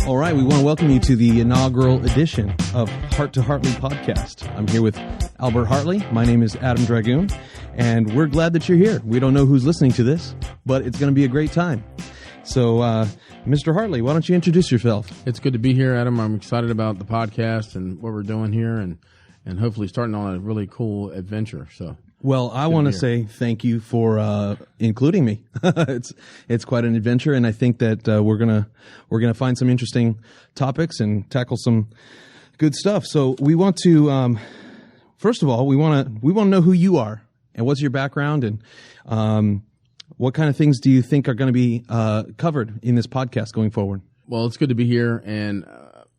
All right, we want to welcome you to the inaugural edition of Heart2Hartley podcast. I'm here with Albert Hartley. My name is Adam Dragoon, and we're glad that you're here. We don't know who's listening to this, but it's going to be a great time. So, Mr. Hartley, why don't you introduce yourself? It's good to be here, Adam. I'm excited about the podcast and what we're doing here, and hopefully starting on a really cool adventure. So, well, I want to say thank you for including me. It's quite an adventure, and I think that we're gonna find some interesting topics and tackle some good stuff. So we want to first of all we want to know who you are and what's your background and what kind of things do you think are going to be covered in this podcast going forward. Well, it's good to be here, and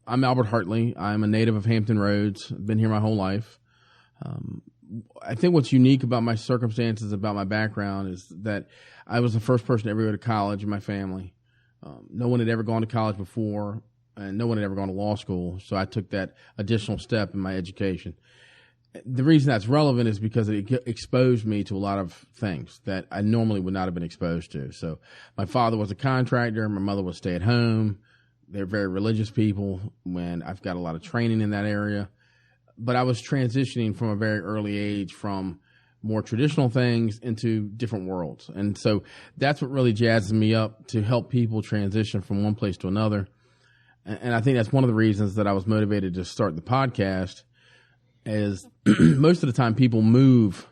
I'm Albert Hartley. I'm a native of Hampton Roads. I've been here my whole life. I think what's unique about my circumstances, about my background, is that I was the first person to ever go to college in my family. No one had ever gone to college before, and no one had ever gone to law school, so I took that additional step in my education. The reason that's relevant is because it exposed me to a lot of things that I normally would not have been exposed to. So my father was a contractor, my mother was stay-at-home. They're very religious people, when I've got a lot of training in that area. But I was transitioning from a very early age from more traditional things into different worlds. And so that's what really jazzes me up, to help people transition from one place to another. And I think that's one of the reasons that I was motivated to start the podcast, is most of the time people move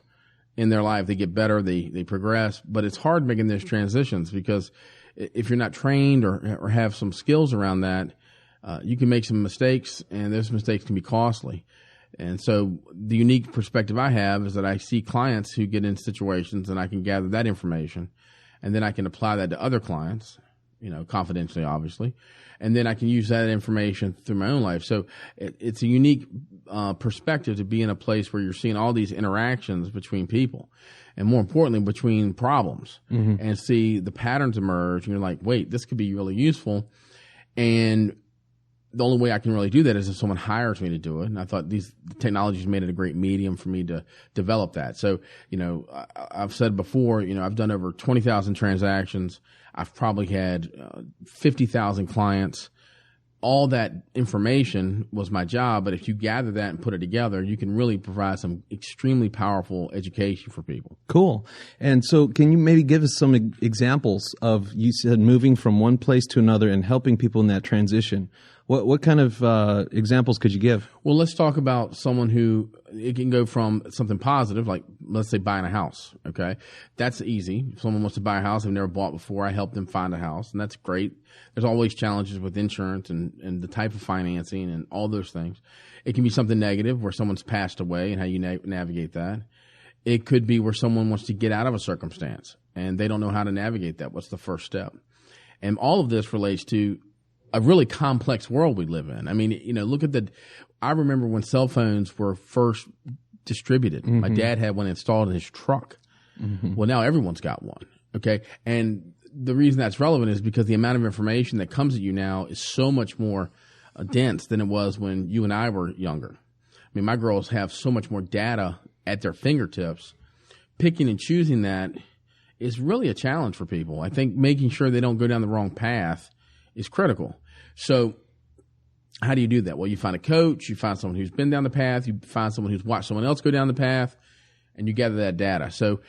in their life. They get better, they progress, but it's hard making those transitions, because if you're not trained or have some skills around that, you can make some mistakes, and those mistakes can be costly. And so the unique perspective I have is that I see clients who get in situations, and I can gather that information, and then I can apply that to other clients, confidentially, obviously, and then I can use that information through my own life. So it's a unique perspective to be in a place where you're seeing all these interactions between people, and more importantly, between problems, and see the patterns emerge, and you're like, wait, this could be really useful. And the only way I can really do that is if someone hires me to do it. And I thought the technology's made it a great medium for me to develop that. So, I've said before, I've done over 20,000 transactions. I've probably had 50,000 clients. All that information was my job. But if you gather that and put it together, you can really provide some extremely powerful education for people. Cool. And so can you maybe give us some examples of, you said, moving from one place to another and helping people in that transition? What kind of examples could you give? Well, let's talk about someone who, it can go from something positive, like let's say buying a house, okay? That's easy. If someone wants to buy a house they've never bought before, I help them find a house, and that's great. There's always challenges with insurance and the type of financing and all those things. It can be something negative, where someone's passed away, and how you navigate that. It could be where someone wants to get out of a circumstance, and they don't know how to navigate that. What's the first step? And all of this relates to a really complex world we live in. I mean, look at I remember when cell phones were first distributed. My dad had one installed in his truck. Well, now everyone's got one. Okay. And the reason that's relevant is because the amount of information that comes at you now is so much more dense than it was when you and I were younger. I mean, my girls have so much more data at their fingertips. Picking and choosing that is really a challenge for people. I think making sure they don't go down the wrong path is critical. So how do you do that? Well, you find a coach, you find someone who's been down the path, you find someone who's watched someone else go down the path, and you gather that data. So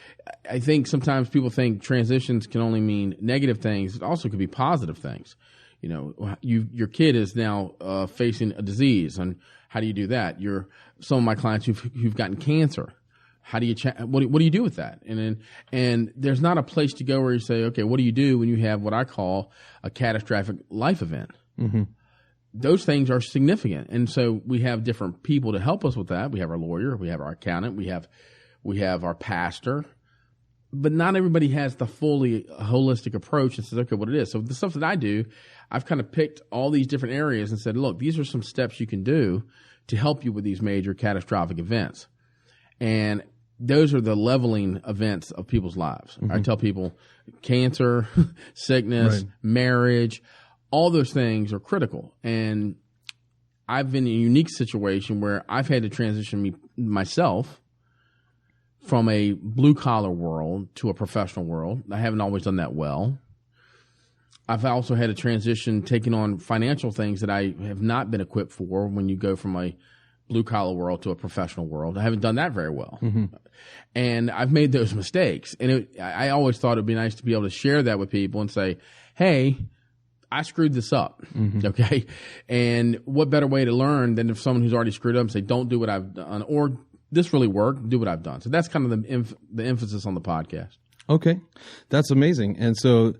I think sometimes people think transitions can only mean negative things. It also could be positive things. Your kid is now facing a disease, and how do you do that? Some of my clients who've gotten cancer. How do you what do you do with that? And there's not a place to go where you say, okay, what do you do when you have what I call a catastrophic life event? Those things are significant, and so we have different people to help us with that. We have our lawyer, we have our accountant, we have our pastor, but not everybody has the fully holistic approach and says, okay, what it is. So the stuff that I do, I've kind of picked all these different areas and said, look, these are some steps you can do to help you with these major catastrophic events. And those are the leveling events of people's lives. I tell people cancer, sickness, marriage, all those things are critical. And I've been in a unique situation where I've had to transition myself from a blue-collar world to a professional world. I haven't always done that well. I've also had a transition taking on financial things that I have not been equipped for when you go from a blue-collar world to a professional world. I haven't done that very well. And I've made those mistakes. And I always thought it would be nice to be able to share that with people and say, hey, I screwed this up, okay? And what better way to learn than if someone who's already screwed up and say, don't do what I've done, or this really worked, do what I've done. So that's kind of the emphasis on the podcast. Okay, that's amazing. And so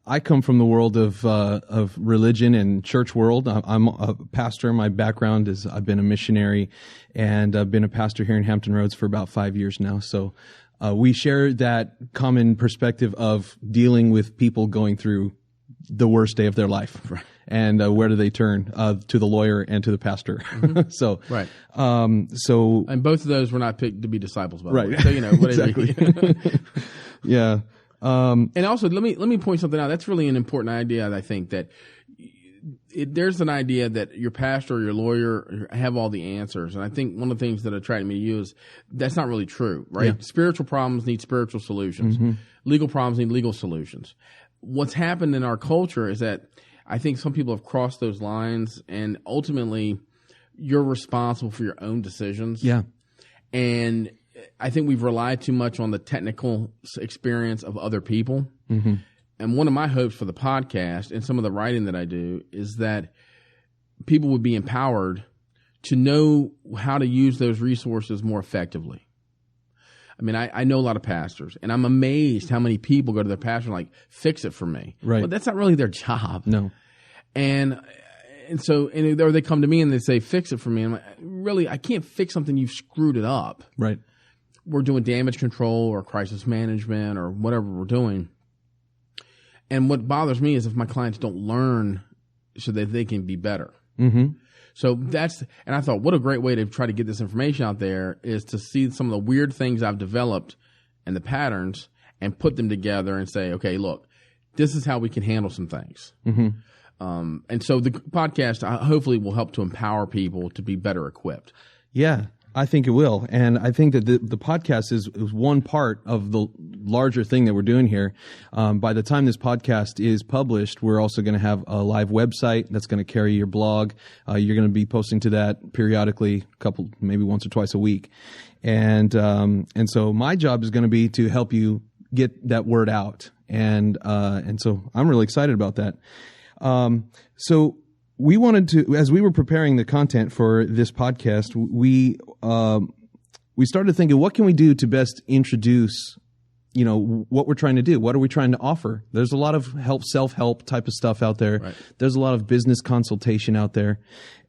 I come from the world of religion and church world. I'm a pastor. My background is I've been a missionary, and I've been a pastor here in Hampton Roads for about 5 years now. So we share that common perspective of dealing with people going through the worst day of their life. Right. And where do they turn? To the lawyer and to the pastor. So, right. So, and both of those were not picked to be disciples, by right. the way. So, you know, whatever. Exactly. Yeah. And also, let me point something out. That's really an important idea. I think that there's an idea that your pastor or your lawyer have all the answers. And I think one of the things that attracted me to you is that's not really true, right? Yeah. Spiritual problems need spiritual solutions. Legal problems need legal solutions. What's happened in our culture is that I think some people have crossed those lines, and ultimately you're responsible for your own decisions. Yeah. And I think we've relied too much on the technical experience of other people. And one of my hopes for the podcast and some of the writing that I do is that people would be empowered to know how to use those resources more effectively. I mean, I know a lot of pastors, and I'm amazed how many people go to their pastor and like, fix it for me. Right. But that's not really their job. No. And so, or they come to me and they say, fix it for me. And I'm like, really, I can't fix something. You've screwed it up. Right. We're doing damage control or crisis management or whatever we're doing. And what bothers me is if my clients don't learn so that they can be better. So and I thought, what a great way to try to get this information out there is to see some of the weird things I've developed and the patterns and put them together and say, okay, look, this is how we can handle some things. And so the podcast hopefully will help to empower people to be better equipped. Yeah, I think it will. And I think that the podcast is one part of the larger thing that we're doing here. By the time this podcast is published, we're also going to have a live website that's going to carry your blog. You're going to be posting to that periodically, maybe once or twice a week. And so my job is going to be to help you get that word out. And so I'm really excited about that. So we wanted to, as we were preparing the content for this podcast, we started thinking, what can we do to best introduce, what we're trying to do? What are we trying to offer? There's a lot of self-help type of stuff out there. Right. There's a lot of business consultation out there.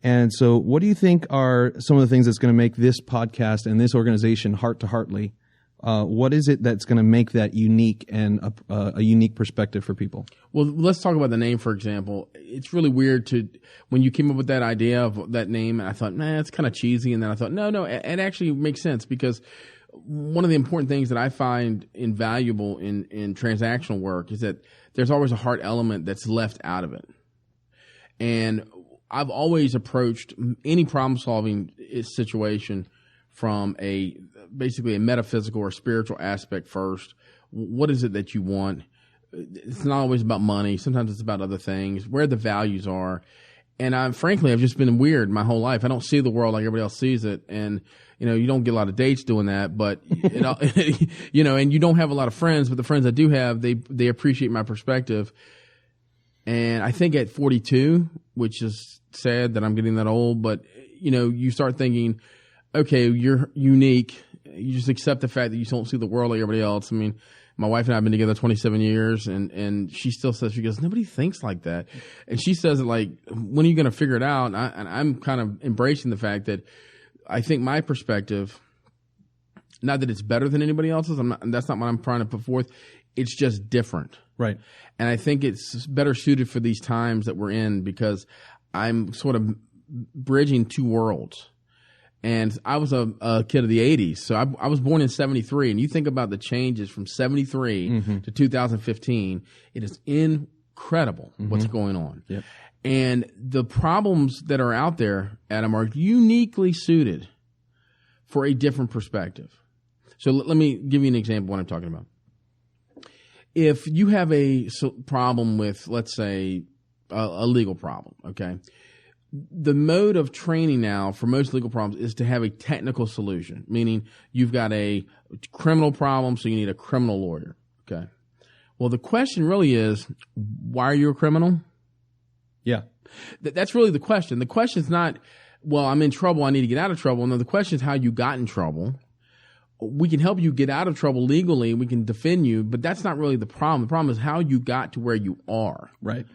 And so what do you think are some of the things that's going to make this podcast and this organization, Heart2Hartley, what is it that's going to make that unique and a unique perspective for people? Well, let's talk about the name, for example. It's really weird when you came up with that idea of that name, and I thought, it's kind of cheesy. And then I thought, no, it actually makes sense, because one of the important things that I find invaluable in transactional work is that there's always a heart element that's left out of it. And I've always approached any problem-solving situation from basically a metaphysical or spiritual aspect first. What is it that you want? It's not always about money. Sometimes it's about other things, where the values are. And I've just been weird my whole life. I don't see the world like everybody else sees it. And, you don't get a lot of dates doing that, but, and you don't have a lot of friends, but the friends I do have, they appreciate my perspective. And I think at 42, which is sad that I'm getting that old, but, you start thinking, okay, you're unique. You just accept the fact that you don't see the world like everybody else. I mean, my wife and I have been together 27 years, and she still says, she goes, nobody thinks like that. And she says it like, when are you going to figure it out? And I'm kind of embracing the fact that I think my perspective, not that it's better than anybody else's, that's not what I'm trying to put forth. It's just different. Right. And I think it's better suited for these times that we're in, because I'm sort of bridging two worlds. And I was a kid of the 80s. So I was born in 73. And you think about the changes from 73 to 2015. It is incredible what's going on. Yep. And the problems that are out there, Adam, are uniquely suited for a different perspective. So let me give you an example of what I'm talking about. if you have a problem with, let's say, a legal problem, okay, the mode of training now for most legal problems is to have a technical solution, meaning you've got a criminal problem, so you need a criminal lawyer, okay? Well, the question really is, why are you a criminal? Yeah. That's really the question. The question is not, well, I'm in trouble, I need to get out of trouble. No, the question is how you got in trouble. We can help you get out of trouble legally. We can defend you, but that's not really the problem. The problem is how you got to where you are. Right.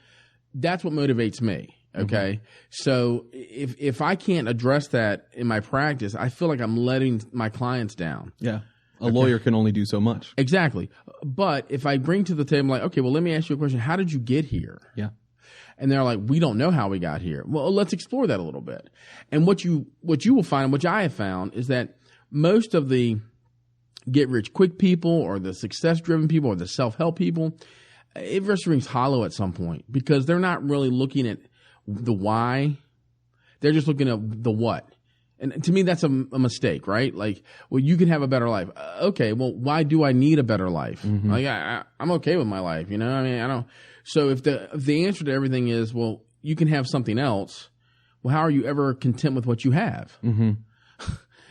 That's what motivates me. Okay. Mm-hmm. So if I can't address that in my practice, I feel like I'm letting my clients down. Yeah. A lawyer can only do so much. Exactly. But if I bring to the table like, okay, well, let me ask you a question. How did you get here? Yeah. And they're like, we don't know how we got here. Well, let's explore that a little bit. And what you will find, which I have found, is that most of the get-rich-quick people or the success-driven people or the self-help people, it just rings hollow at some point because they're not really looking at the why. They're just looking at the what. And to me, that's a mistake, right? Like, well, you can have a better life. Okay, well, why do I need a better life? Mm-hmm. Like, I'm okay with my life, you know? I mean, I don't. So if the answer to everything is, well, you can have something else, well, how are you ever content with what you have? Mm-hmm.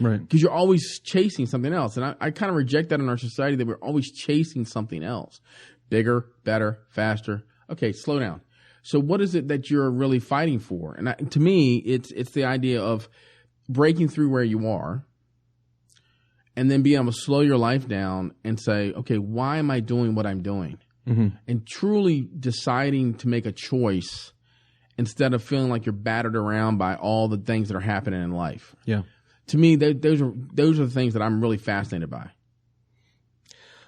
Right. Because you're always chasing something else. And I kind of reject that in our society that we're always chasing something else. Bigger, better, faster. Okay, slow down. So what is it that you're really fighting for? And to me, it's the idea of breaking through where you are and then being able to slow your life down and say, okay, why am I doing what I'm doing? Mm-hmm. And truly deciding to make a choice instead of feeling like you're battered around by all the things that are happening in life. Yeah. To me, those are the things that I'm really fascinated by.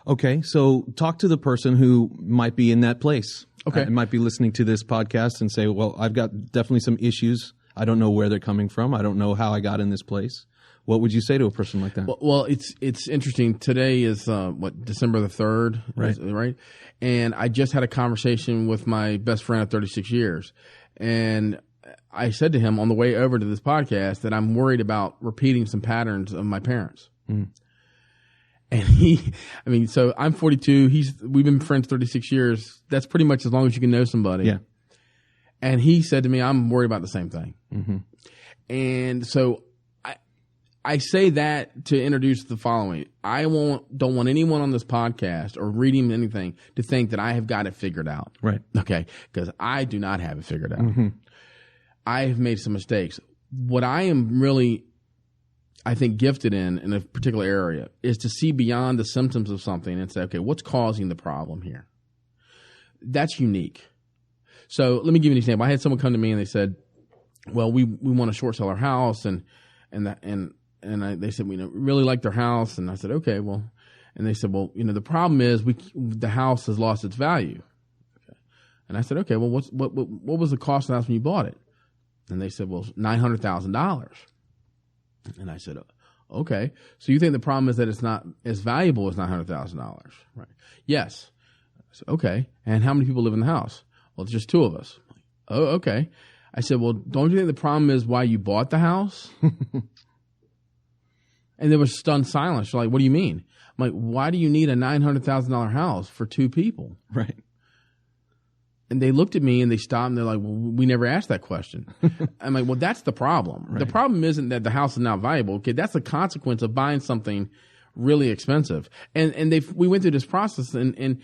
Okay, so talk to the person who might be in that place. Okay. Might be listening to this podcast and say, well, I've got definitely some issues. I don't know where they're coming from. I don't know how I got in this place. What would you say to a person like that? Well, it's interesting. Today is December the 3rd, right? Right. And I just had a conversation with my best friend of 36 years, and I said to him on the way over to this podcast that I'm worried about repeating some patterns of my parents. Mm. And so I'm 42. We've been friends 36 years. That's pretty much as long as you can know somebody. Yeah. And he said to me, I'm worried about the same thing. Mm-hmm. And so I say that to introduce the following. I don't want anyone on this podcast or reading anything to think that I have got it figured out. Right. Okay. Because I do not have it figured out. Mm-hmm. I have made some mistakes. What I am really, I think, gifted in a particular area is to see beyond the symptoms of something and say, okay, what's causing the problem here? That's unique. So let me give you an example. I had someone come to me and they said, well, we want to short sell our house and they said, we really like their house. And I said, okay, well, and they said, well, the problem is the house has lost its value. Okay. And I said, okay, well, what was the cost of the house when you bought it? And they said, well, $900,000. And I said, okay, so you think the problem is that it's not as valuable as $900,000, right? Yes. I said, okay. And how many people live in the house? Well, it's just two of us. Oh, okay. I said, well, don't you think the problem is why you bought the house? And there was stunned silence. They're like, what do you mean? I'm like, why do you need a $900,000 house for two people? Right. And they looked at me and they stopped and they're like, well, we never asked that question. I'm like, well, that's the problem. Right. The problem isn't that the house is not valuable. Okay, that's the consequence of buying something really expensive. And we went through this process and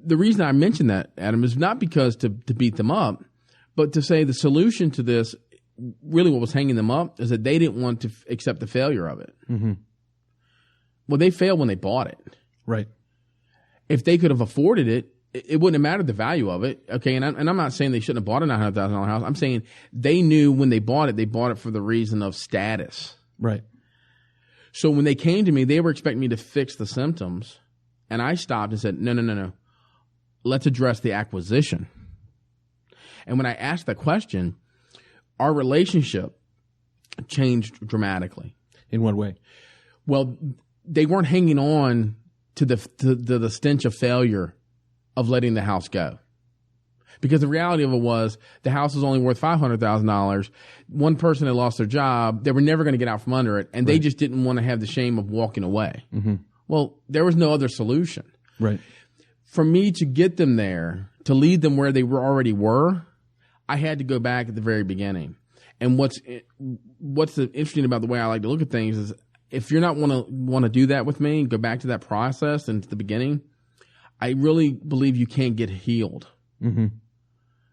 the reason I mentioned that, Adam, is not because to beat them up, but to say the solution to this, really what was hanging them up is that they didn't want to accept the failure of it. Mm-hmm. Well, they failed when they bought it. Right. If they could have afforded it, it wouldn't have mattered the value of it. Okay. And I'm not saying they shouldn't have bought a $900,000 house. I'm saying they knew when they bought it for the reason of status. Right. So when they came to me, they were expecting me to fix the symptoms. And I stopped and said, no. Let's address the acquisition. And when I asked that question, our relationship changed dramatically. In what way? Well, they weren't hanging on to the stench of failure of letting the house go. Because the reality of it was the house was only worth $500,000. One person had lost their job. They were never going to get out from under it. And they just didn't want to have the shame of walking away. Mm-hmm. Well, there was no other solution. Right. for me to get them there, to lead them where they already were, I had to go back at the very beginning. And what's interesting about the way I like to look at things is if you're not want to do that with me, go back to that process and to the beginning, I really believe you can't get healed. Mm-hmm.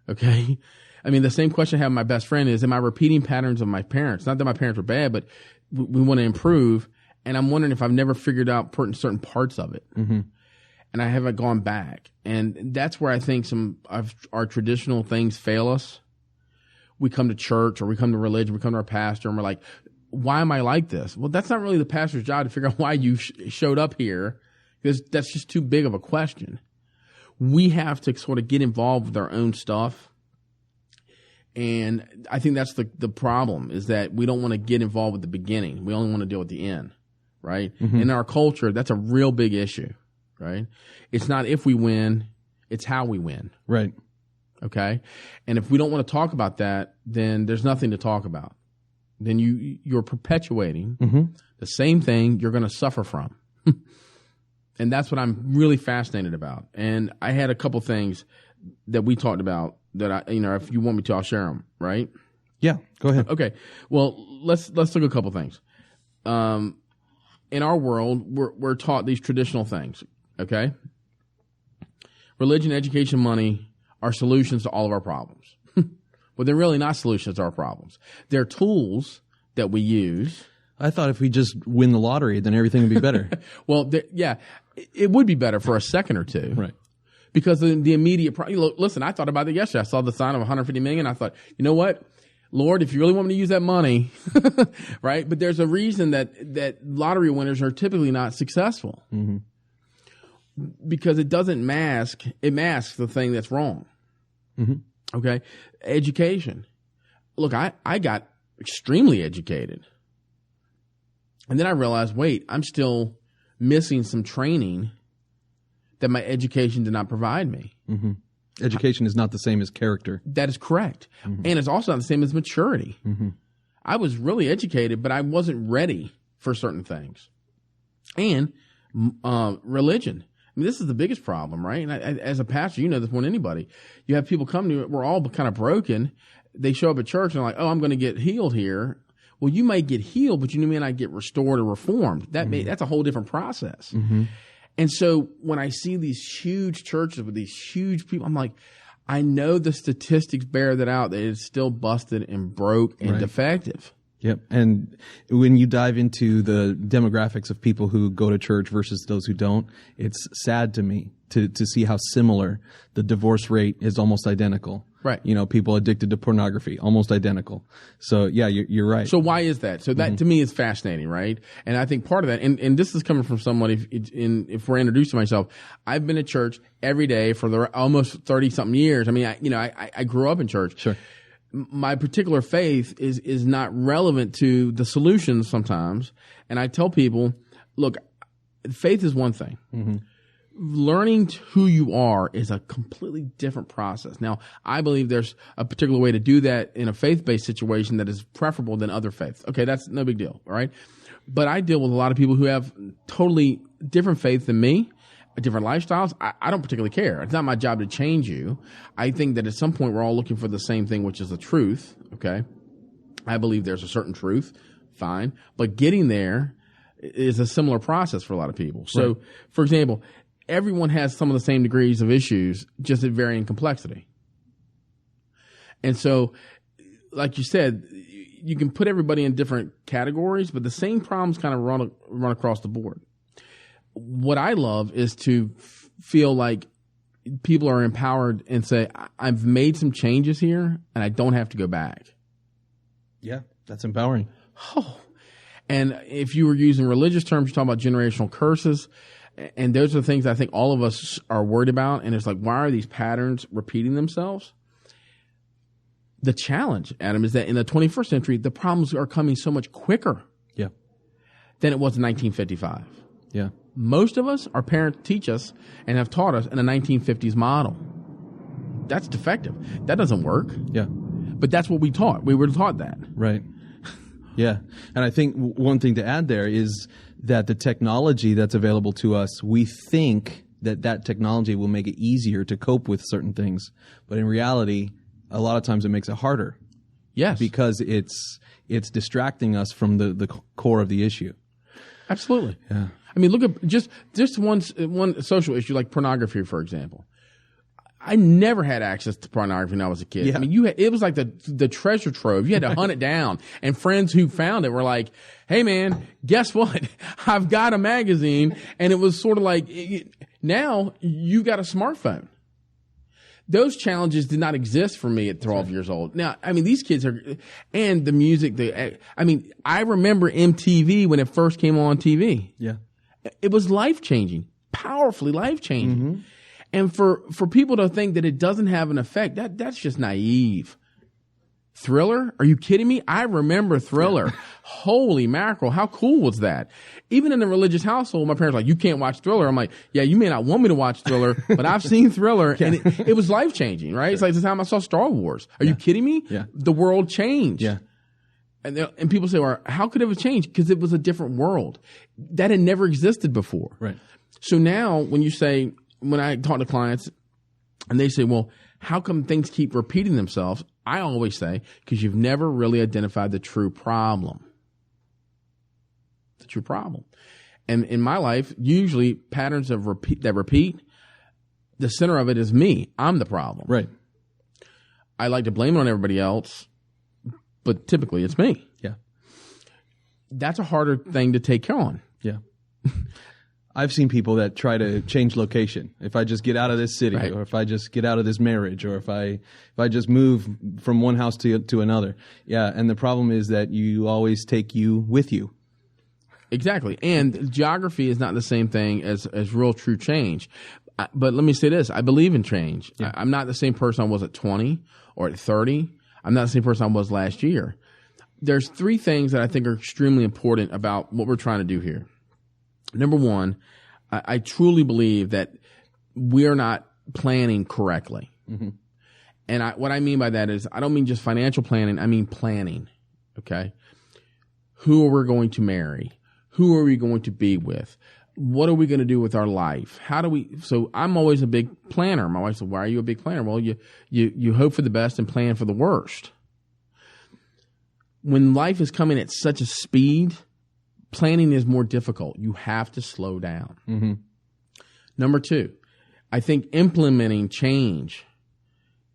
Okay? I mean, the same question I have with my best friend is, am I repeating patterns of my parents? Not that my parents were bad, but we want to improve. And I'm wondering if I've never figured out certain parts of it. Mm-hmm. And I haven't gone back. And that's where I think some of our traditional things fail us. We come to church or we come to religion, we come to our pastor, and we're like, why am I like this? Well, that's not really the pastor's job to figure out why you showed up here, because that's just too big of a question. We have to sort of get involved with our own stuff. And I think that's the problem, is that we don't want to get involved with the beginning. We only want to deal with the end, right? Mm-hmm. In our culture, that's a real big issue, right? It's not if we win, it's how we win. Right. Okay? And if we don't want to talk about that, then there's nothing to talk about. Then you're perpetuating mm-hmm. the same thing you're going to suffer from. And that's what I'm really fascinated about. And I had a couple things that we talked about that if you want me to, I'll share them, right? Yeah, go ahead. Okay. Well, let's look at a couple things. In our world, we're taught these traditional things, okay? Religion, education, money are solutions to all of our problems. Well, they're really not solutions to our problems. They're tools that we use. I thought if we just win the lottery, then everything would be better. Well, yeah, it would be better for a second or two. Right. Because the immediate listen, I thought about it yesterday. I saw the sign of 150 million. I thought, you know what, Lord, if you really want me to use that money, right? But there's a reason that lottery winners are typically not successful. Mm-hmm. Because it masks the thing that's wrong. Mm-hmm. Okay. Education. Look, I got extremely educated. And then I realized, wait, I'm still missing some training that my education did not provide me. Mm-hmm. Education is not the same as character. That is correct. Mm-hmm. And it's also not the same as maturity. Mm-hmm. I was really educated, but I wasn't ready for certain things. And religion. I mean, this is the biggest problem, right? And as a pastor, you know this more than anybody. You have people come to you, we're all kind of broken. They show up at church and they're like, oh, I'm going to get healed here. Well, you might get healed, but you may not get restored or reformed. That's a whole different process. Mm-hmm. And so when I see these huge churches with these huge people, I'm like, I know the statistics bear that out, that it's still busted and broke and defective. Yep. And when you dive into the demographics of people who go to church versus those who don't, it's sad to me to see how similar the divorce rate is, almost identical. Right. You know, people addicted to pornography, almost identical. So yeah, you're right. So why is that? So that to me is fascinating, right? And I think part of that, and this is coming from someone, if we're introducing myself, I've been at church every day for almost 30 something years. I mean, I grew up in church. Sure. My particular faith is not relevant to the solutions sometimes. And I tell people, look, faith is one thing. Mm-hmm. Learning who you are is a completely different process. Now, I believe there's a particular way to do that in a faith-based situation that is preferable than other faiths. Okay, that's no big deal, all right? But I deal with a lot of people who have totally different faith than me, different lifestyles. I don't particularly care. It's not my job to change you. I think that at some point we're all looking for the same thing, which is the truth, okay? I believe there's a certain truth, fine. But getting there is a similar process for a lot of people. So, for example, everyone has some of the same degrees of issues, just at varying complexity. And so, like you said, you can put everybody in different categories, but the same problems kind of run across the board. What I love is to feel like people are empowered and say, I've made some changes here and I don't have to go back. Yeah, that's empowering. Oh. And if you were using religious terms, you're talking about generational curses. And those are the things I think all of us are worried about. And it's like, why are these patterns repeating themselves? The challenge, Adam, is that in the 21st century, the problems are coming so much quicker than it was in 1955. Yeah. Most of us, our parents teach us and have taught us in a 1950s model. That's defective. That doesn't work. Yeah. But that's what we taught. We were taught that. Right. Yeah. And I think one thing to add there is that the technology that's available to us, we think that technology will make it easier to cope with certain things. But in reality, a lot of times it makes it harder. Yes. Because it's distracting us from the core of the issue. Absolutely. Yeah. I mean, look at just one social issue like pornography, for example. I never had access to pornography when I was a kid. Yeah. I mean, it was like the treasure trove. You had to hunt it down. And friends who found it were like, "Hey, man, guess what? I've got a magazine." And it was sort of like, now you got a smartphone. Those challenges did not exist for me at 12 years old. Now, I mean, these kids and the music. I remember MTV when it first came on TV. Yeah. It was life changing, powerfully life changing. Mm-hmm. And for people to think that it doesn't have an effect, that's just naive. Thriller? Are you kidding me? I remember Thriller. Yeah. Holy mackerel. How cool was that? Even in a religious household, my parents were like, "You can't watch Thriller." I'm like, "Yeah, you may not want me to watch Thriller, but I've seen Thriller." Yeah. And it was life changing, right? Sure. It's like the time I saw Star Wars. Are you kidding me? Yeah. The world changed. Yeah. And people say, "Well, how could it have changed?" Because it was a different world. That had never existed before. Right. So now when I talk to clients and they say, "Well, how come things keep repeating themselves?" I always say, because you've never really identified the true problem. The true problem. And in my life, usually patterns that repeat, the center of it is me. I'm the problem. Right. I like to blame it on everybody else, but typically it's me. Yeah. That's a harder thing to take on. Yeah. I've seen people that try to change location. If I just get out of this city, right, or if I just get out of this marriage, or if I just move from one house to another. Yeah, and the problem is that you always take you with you. Exactly. And geography is not the same thing as real true change. But let me say this, I believe in change. Yeah. I'm not the same person I was at 20 or at 30. I'm not the same person I was last year. There's 3 things that I think are extremely important about what we're trying to do here. Number one, I truly believe that we're not planning correctly. Mm-hmm. And what I mean by that is I don't mean just financial planning. I mean planning. Okay. Who are we going to marry? Who are we going to be with? What are we going to do with our life? So I'm always a big planner. My wife said, "Why are you a big planner?" Well, you hope for the best and plan for the worst. When life is coming at such a speed, planning is more difficult. You have to slow down. Mm-hmm. Number 2, I think implementing change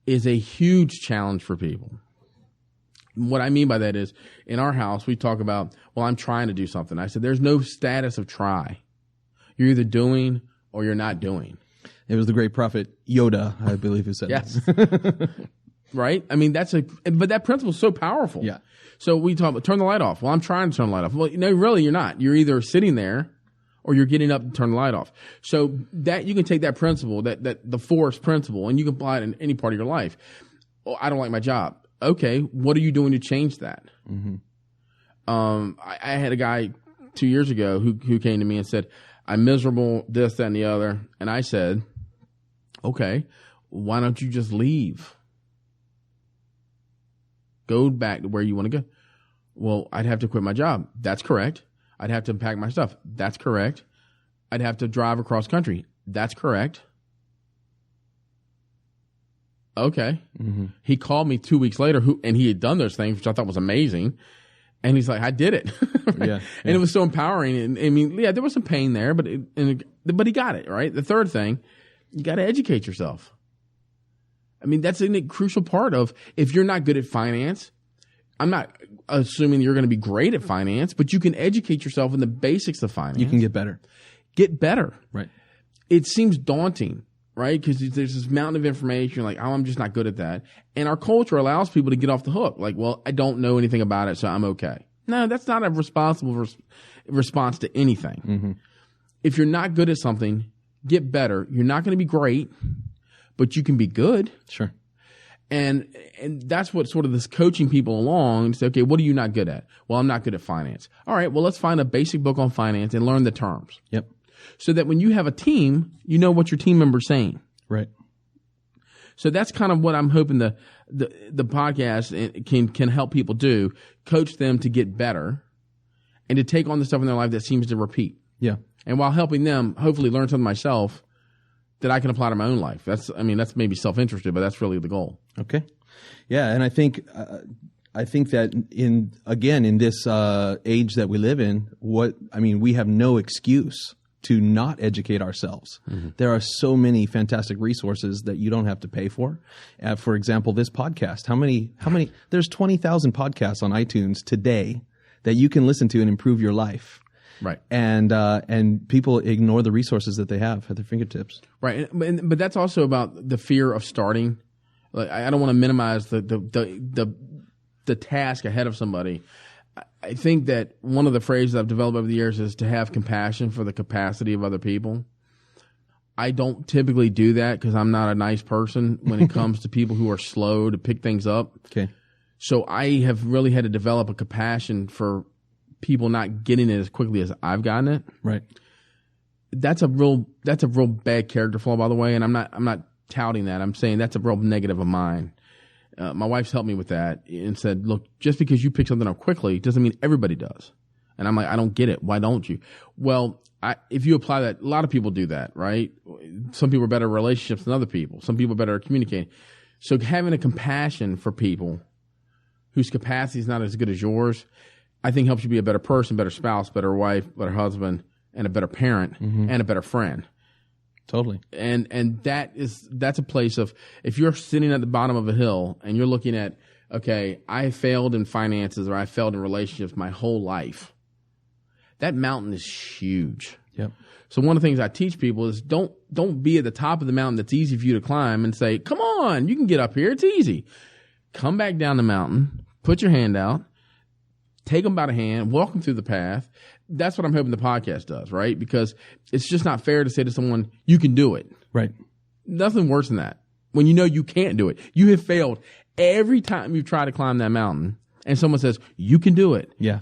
is a huge challenge for people. What I mean by that is, in our house, we talk about, "Well, I'm trying to do something." I said, there's no status of try. You're either doing or you're not doing. It was the great prophet Yoda, I believe, who said yes. that. Right? I mean, but that principle is so powerful. Yeah. So we talk about turn the light off. Well, I'm trying to turn the light off. Well, no, really, you're not. You're either sitting there or you're getting up to turn the light off. So that you can take that principle, that the force principle, and you can apply it in any part of your life. "Oh, I don't like my job." Okay, what are you doing to change that? Mm-hmm. I had a guy 2 years ago who came to me and said, "I'm miserable, this, that, and the other." And I said, "Okay, why don't you just leave? Go back to where you want to go." "Well, I'd have to quit my job." "That's correct." "I'd have to pack my stuff." "That's correct." "I'd have to drive across country." "That's correct." Okay. Mm-hmm. He called me 2 weeks later and he had done those things, which I thought was amazing. And he's like, "I did it." Right? Yeah. And it was so empowering. And I mean, yeah, there was some pain there, but he got it, right? The third thing, you got to educate yourself. I mean, that's a crucial part of, if you're not good at finance, I'm not assuming you're going to be great at finance, but you can educate yourself in the basics of finance. You can get better. Get better. Right. It seems daunting, right? Because there's this mountain of information, like, "Oh, I'm just not good at that." And our culture allows people to get off the hook. Like, "Well, I don't know anything about it, so I'm okay." No, that's not a responsible response to anything. Mm-hmm. If you're not good at something, get better. You're not going to be great, but you can be good. Sure. And that's what sort of this coaching people along and say, "Okay, what are you not good at?" "Well, I'm not good at finance." "All right, well, let's find a basic book on finance and learn the terms." Yep. So that when you have a team, you know what your team member's saying. Right. So that's kind of what I'm hoping the podcast can help people do, coach them to get better and to take on the stuff in their life that seems to repeat. Yeah. And while helping them hopefully learn something myself that I can apply to my own life. That's maybe self-interested, but that's really the goal. Okay. Yeah. And I think that in this age that we live in, we have no excuse to not educate ourselves. Mm-hmm. There are so many fantastic resources that you don't have to pay for. For example, this podcast. How many? There's 20,000 podcasts on iTunes today that you can listen to and improve your life. Right. And people ignore the resources that they have at their fingertips. Right. But that's also about the fear of starting. Like, I don't want to minimize the task ahead of somebody. I think that one of the phrases I've developed over the years is to have compassion for the capacity of other people. I don't typically do that because I'm not a nice person when it comes to people who are slow to pick things up. Okay. So I have really had to develop a compassion for people not getting it as quickly as I've gotten it. Right. That's a real bad character flaw, by the way, and I'm not touting that. I'm saying that's a real negative of mine. My wife's helped me with that and said, look, just because you pick something up quickly doesn't mean everybody does. And I'm like, I don't get it. Why don't you? Well, if you apply that, a lot of people do that, right? Some people are better at relationships than other people. Some people are better at communicating. So having a compassion for people whose capacity is not as good as yours, I think helps you be a better person, better spouse, better wife, better husband, and a better parent, mm-hmm. and a better friend. Totally. And that's a place of, if you're sitting at the bottom of a hill and you're looking at, okay, I failed in finances or I failed in relationships my whole life, that mountain is huge. Yep. So one of the things I teach people is don't be at the top of the mountain that's easy for you to climb and say, come on, you can get up here. It's easy. Come back down the mountain, put your hand out, take them by the hand, walk them through the path. That's what I'm hoping the podcast does, right? Because it's just not fair to say to someone, you can do it. Right. Nothing worse than that. When you know you can't do it. You have failed every time you've tried to climb that mountain and someone says, you can do it. Yeah.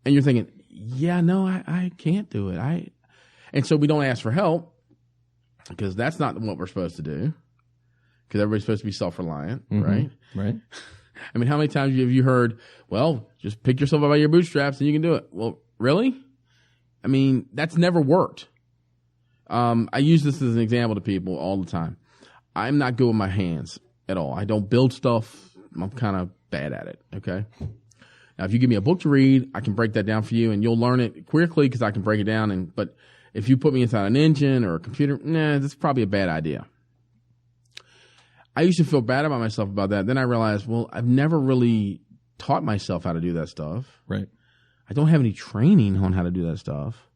And you're thinking, yeah, no, I can't do it. And so we don't ask for help because that's not what we're supposed to do, because everybody's supposed to be self-reliant, mm-hmm. right? Right. I mean, how many times have you heard, well, just pick yourself up by your bootstraps and you can do it? Well, really? I mean, that's never worked. I use this as an example to people all the time. I'm not good with my hands at all. I don't build stuff. I'm kind of bad at it, okay? Now, if you give me a book to read, I can break that down for you, and you'll learn it quickly because I can break it down. But if you put me inside an engine or a computer, that's probably a bad idea. I used to feel bad about myself about that. Then I realized, well, I've never really taught myself how to do that stuff. Right. I don't have any training on how to do that stuff.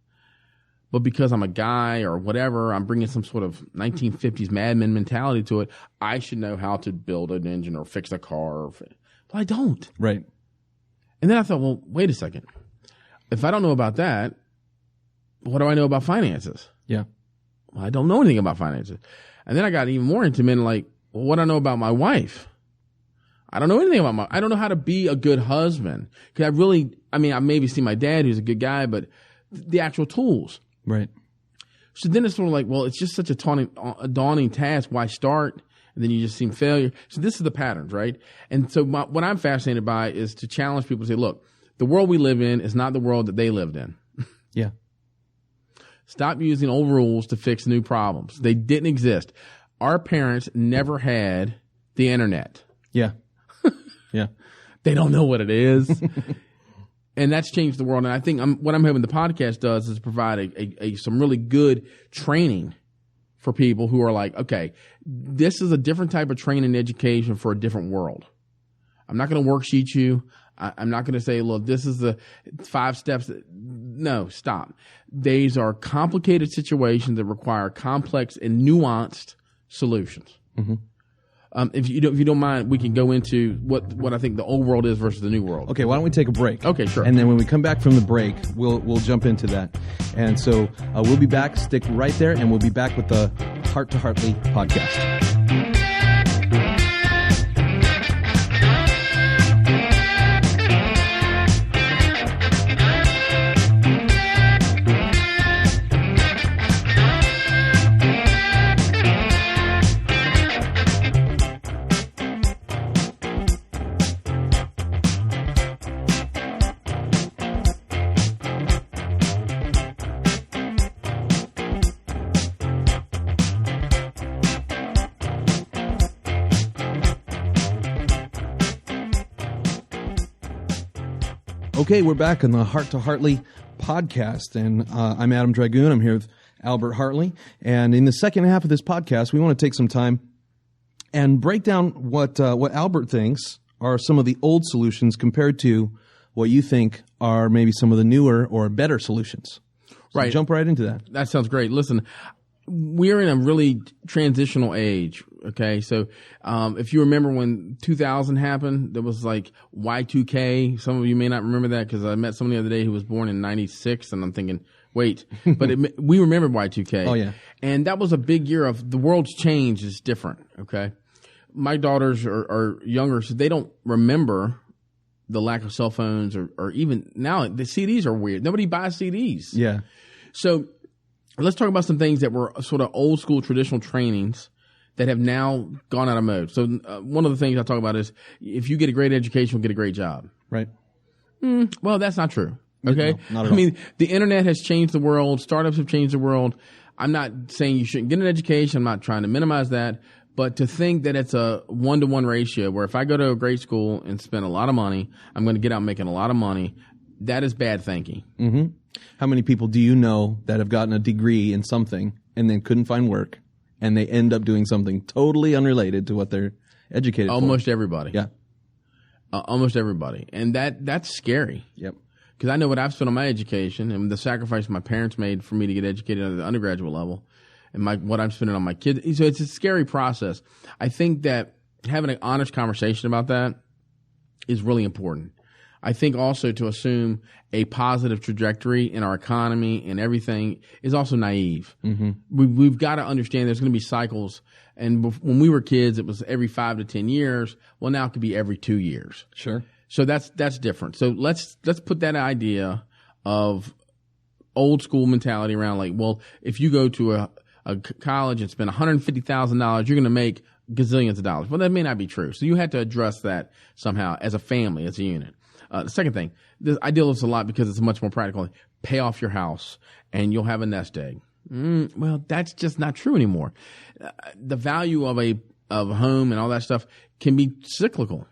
But because I'm a guy or whatever, I'm bringing some sort of 1950s Mad Men mentality to it. I should know how to build an engine or fix a car. But I don't. Right. And then I thought, well, wait a second. If I don't know about that, what do I know about finances? Yeah. Well, I don't know anything about finances. And then I got even more intimate and like, well, what do I know about my wife? I don't know anything about I don't know how to be a good husband. Because I maybe see my dad who's a good guy, but the actual tools. Right. So then it's sort of like, well, it's just such a daunting task. Why start? And then you just seem failure. So this is the patterns, right? And so what I'm fascinated by is to challenge people to say, look, the world we live in is not the world that they lived in. Yeah. Stop using old rules to fix new problems. They didn't exist. Our parents never had the internet. Yeah. Yeah. They don't know what it is. And that's changed the world. And I think what I'm hoping the podcast does is provide some really good training for people who are like, okay, this is a different type of training and education for a different world. I'm not going to worksheet you. I'm not going to say, look, this is the 5 steps. No, stop. These are complicated situations that require complex and nuanced solutions. Mm-hmm. If you don't mind, we can go into what I think the old world is versus the new world. Okay, why don't we take a break? Okay, sure. And then when we come back from the break, we'll jump into that. And so we'll be back. Stick right there, and we'll be back with the Heart2Hartley podcast. Okay, we're back on the Heart2Hartley podcast, and I'm Adam Dragoon. I'm here with Albert Hartley, and in the second half of this podcast, we want to take some time and break down what Albert thinks are some of the old solutions compared to what you think are maybe some of the newer or better solutions. So right. Jump right into that. That sounds great. Listen, we're in a really transitional age. Okay. So, if you remember when 2000 happened, there was like Y2K. Some of you may not remember that because I met someone the other day who was born in 96 and I'm thinking, wait, but we remember Y2K. Oh yeah. And that was a big year of the world's change is different. Okay. My daughters are younger, so they don't remember the lack of cell phones or even now the CDs are weird. Nobody buys CDs. Yeah. So let's talk about some things that were sort of old school traditional trainings that have now gone out of mode. So one of the things I talk about is if you get a great education, you'll get a great job. Right. Well, that's not true. Okay. No, not at all. I mean, the internet has changed the world. Startups have changed the world. I'm not saying you shouldn't get an education. I'm not trying to minimize that. But to think that it's a 1-to-1 ratio where if I go to a great school and spend a lot of money, I'm going to get out making a lot of money, that is bad thinking. Mm-hmm. How many people do you know that have gotten a degree in something and then couldn't find work and they end up doing something totally unrelated to what they're educated for? Almost everybody. Yeah. Almost everybody. And that's scary. Yep. Because I know what I've spent on my education and the sacrifice my parents made for me to get educated at the undergraduate level. And what I'm spending on my kids. So it's a scary process. I think that having an honest conversation about that is really important. I think also to assume a positive trajectory in our economy and everything is also naive. Mm-hmm. We've got to understand there's going to be cycles. And when we were kids, it was every 5 to 10 years. Well, now it could be every 2 years. Sure. So that's different. So let's put that idea of old school mentality around like, well, if you go to a college and spend $150,000, you're going to make gazillions of dollars. Well, that may not be true. So you had to address that somehow as a family, as a unit. The second thing, I deal with this a lot because it's much more practical. Pay off your house and you'll have a nest egg. Well, that's just not true anymore. The value of a home and all that stuff can be cyclical.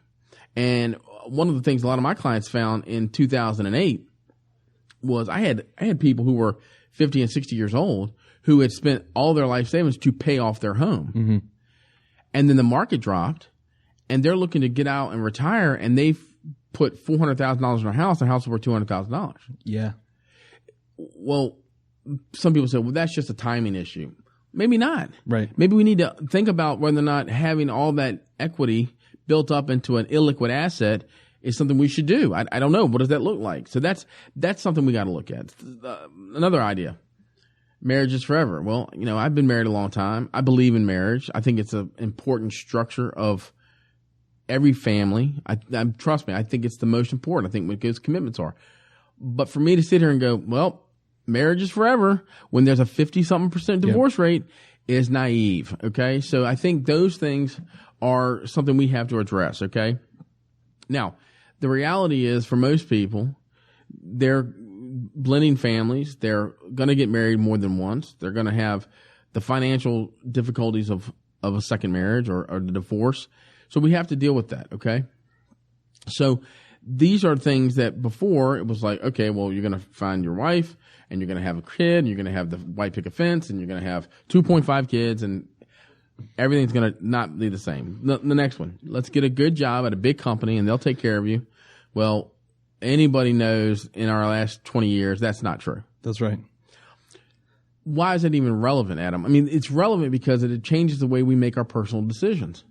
And one of the things a lot of my clients found in 2008 was I had people who were 50 and 60 years old who had spent all their life savings to pay off their home. Mm-hmm. And then the market dropped and they're looking to get out and retire and they've put $400,000 in their house is worth $200,000. Yeah. Well, some people say, well, that's just a timing issue. Maybe not. Right. Maybe we need to think about whether or not having all that equity built up into an illiquid asset is something we should do. I don't know. What does that look like? So that's something we got to look at. Another idea. Marriage is forever. Well, I've been married a long time. I believe in marriage. I think it's an important structure of every family. Trust me, I think it's the most important. I think what those commitments are. But for me to sit here and go, well, marriage is forever when there's a 50-something% divorce rate is naive. Okay. So I think those things are something we have to address. Okay. Now, the reality is for most people, they're blending families. They're going to get married more than once. They're going to have the financial difficulties of a second marriage or the divorce. So we have to deal with that. Okay. So these are things that before it was like, okay, well, you're going to find your wife and you're going to have a kid and you're going to have the white picket fence and you're going to have 2.5 kids and everything's going to not be the same. The next one, let's get a good job at a big company and they'll take care of you. Well, anybody knows in our last 20 years, that's not true. That's right. Why is that even relevant, Adam? I mean, it's relevant because it changes the way we make our personal decisions.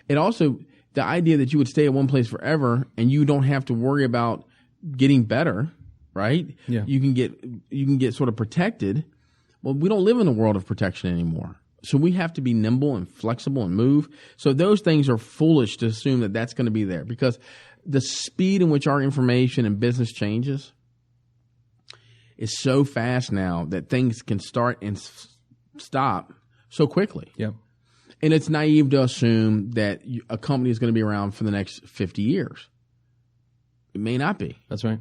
It also, the idea that you would stay at one place forever and you don't have to worry about getting better, right? Yeah. You can get sort of protected. Well, we don't live in a world of protection anymore. So we have to be nimble and flexible and move. So those things are foolish to assume that that's going to be there because the speed in which our information and business changes is so fast now that things can start and stop so quickly. Yep. And it's naive to assume that a company is going to be around for the next 50 years. It may not be. That's right.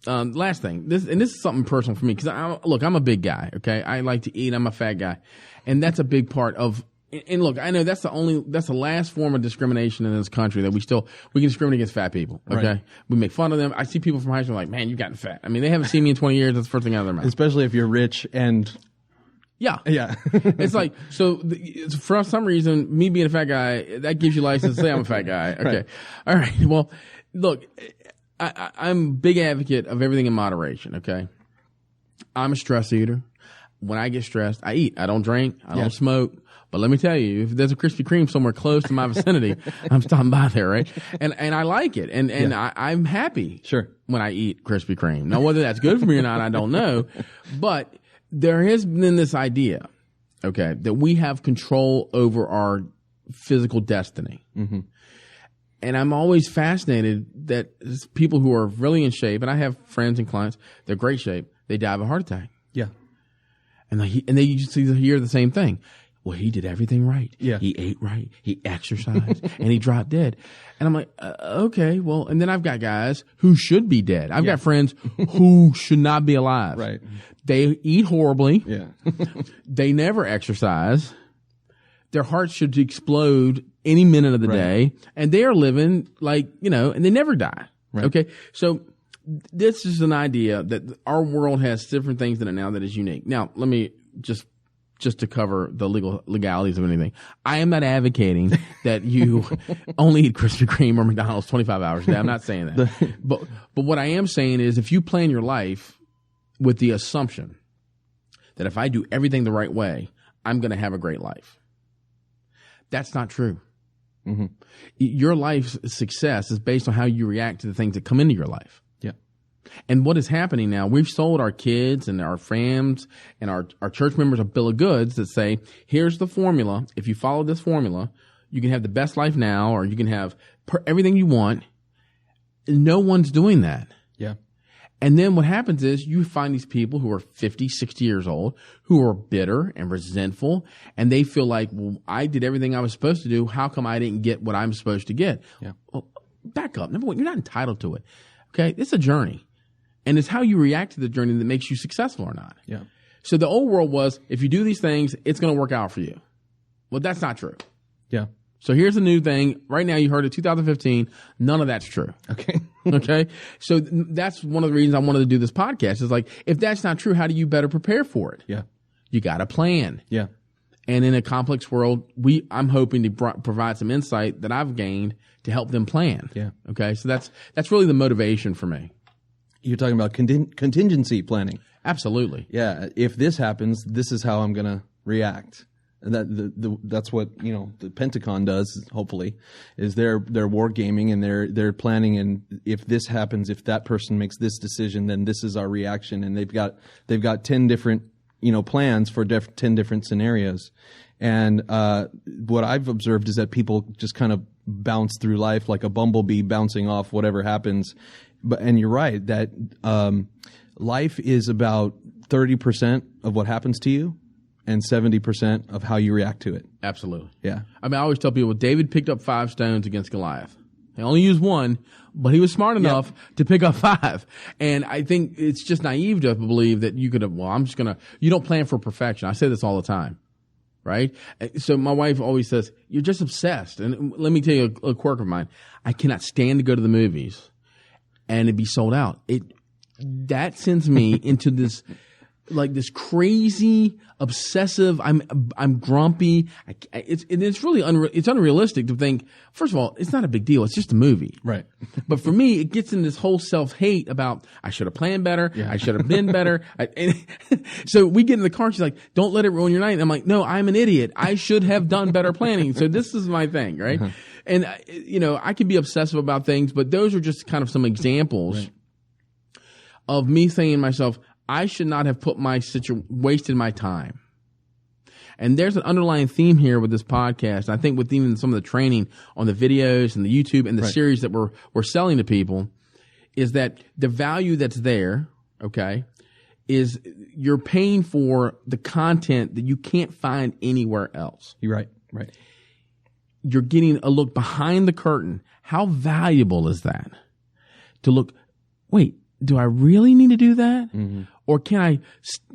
Last thing, this is something personal for me because I'm a big guy. Okay, I like to eat. I'm a fat guy, and that's a big part of And look, I know that's the last form of discrimination in this country that we can discriminate against fat people. Okay. Right. We make fun of them. I see people from high school like, man, you've gotten fat. I mean, they haven't seen me in 20 years. That's the first thing out of their mouth. Especially if you're rich and. Yeah. Yeah. It's like, for some reason, me being a fat guy, that gives you license to say I'm a fat guy. Okay. Right. All right. Well, look, I'm a big advocate of everything in moderation. Okay. I'm a stress eater. When I get stressed, I eat. I don't drink. I don't smoke. But let me tell you, if there's a Krispy Kreme somewhere close to my vicinity, I'm stopping by there, right? And I like it. And I'm happy when I eat Krispy Kreme. Now, whether that's good for me or not, I don't know. But there has been this idea, okay, that we have control over our physical destiny. Mm-hmm. And I'm always fascinated that people who are really in shape, and I have friends and clients, they're great shape, they die of a heart attack. Yeah. And they used to hear the same thing. Well, he did everything right. Yeah. He ate right. He exercised and he dropped dead. And I'm like, okay, well, and then I've got guys who should be dead. I've got friends who should not be alive. Right. They eat horribly. Yeah. They never exercise. Their hearts should explode any minute of the day. And they are living like, and they never die. Right. Okay. So this is an idea that our world has different things in it now that is unique. Now, let me just to cover the legalities of anything. I am not advocating that you only eat Krispy Kreme or McDonald's 25 hours a day. I'm not saying that. But what I am saying is if you plan your life with the assumption that if I do everything the right way, I'm going to have a great life. That's not true. Mm-hmm. Your life's success is based on how you react to the things that come into your life. And what is happening now, we've sold our kids and our friends and our church members a bill of goods that say, here's the formula. If you follow this formula, you can have the best life now, or you can have everything you want. No one's doing that. Yeah. And then what happens is you find these people who are 50, 60 years old who are bitter and resentful, and they feel like, well, I did everything I was supposed to do. How come I didn't get what I'm supposed to get? Yeah. Well, back up. Number one, you're not entitled to it. Okay. It's a journey. And it's how you react to the journey that makes you successful or not. Yeah. So the old world was, if you do these things, it's going to work out for you. Well, that's not true. Yeah. So here's a new thing. Right now, you heard it 2015. None of that's true. Okay. Okay. So that's one of the reasons I wanted to do this podcast is like, if that's not true, how do you better prepare for it? Yeah. You got to plan. Yeah. And in a complex world, I'm hoping to provide some insight that I've gained to help them plan. Yeah. Okay. So that's really the motivation for me. You're talking about contingency planning. Absolutely. Yeah. If this happens, this is how I'm going to react. And that's what the Pentagon does. Hopefully, is they're war gaming and they're planning. And if this happens, if that person makes this decision, then this is our reaction. And they've got 10 different plans for 10 different scenarios. And what I've observed is that people just kind of bounce through life like a bumblebee bouncing off whatever happens. And you're right that life is about 30% of what happens to you and 70% of how you react to it. Absolutely. Yeah. I mean, I always tell people David picked up 5 stones against Goliath. He only used 1, but he was smart enough to pick up 5. And I think it's just naive to believe that you could have, you don't plan for perfection. I say this all the time. Right? So my wife always says, you're just obsessed. And let me tell you a quirk of mine. I cannot stand to go to the movies and it be sold out. That sends me into this crazy obsessive. I'm grumpy. It's really it's unrealistic to think. First of all, it's not a big deal. It's just a movie, right? But for me, it gets in this whole self-hate about I should have planned better. Yeah. I should have been better. So we get in the car. And she's like, "Don't let it ruin your night." And I'm like, "No, I'm an idiot. I should have done better planning." So this is my thing, right? Uh-huh. And I can be obsessive about things, but those are just kind of some examples of me saying to myself, I should not have wasted my time. And there's an underlying theme here with this podcast. I think with even some of the training on the videos and the YouTube and the series that we're selling to people is that the value that's there, okay, is you're paying for the content that you can't find anywhere else. You're right. Right. You're getting a look behind the curtain. How valuable is that? To look, wait, do I really need to do that? Mm-hmm. Or can I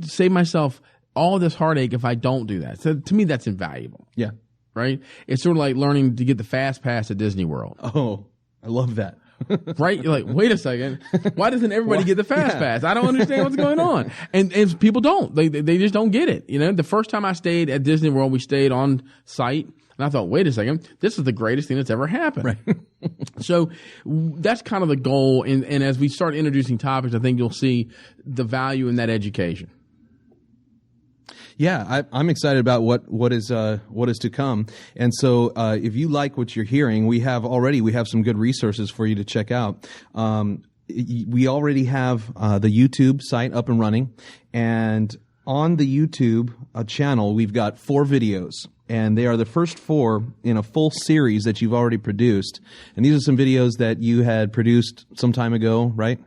save myself all this heartache if I don't do that? So to me, that's invaluable. Yeah. right? It's sort of like learning to get the fast pass at Disney World. Oh, I love that. Right? You're like, wait a second. Why doesn't everybody get the fast pass? I don't understand what's going on. And people don't. They just don't get it. You know, the first time I stayed at Disney World, we stayed on site. And I thought, wait a second, this is the greatest thing that's ever happened. Right. So that's kind of the goal. And as we start introducing topics, I think you'll see the value in that education. Yeah, I'm excited about what is to come. And so, if you like what you're hearing, we have some good resources for you to check out. We already have the YouTube site up and running, and on the YouTube channel, we've got 4 videos. And they are the first 4 in a full series that you've already produced. And these are some videos that you had produced some time ago, right?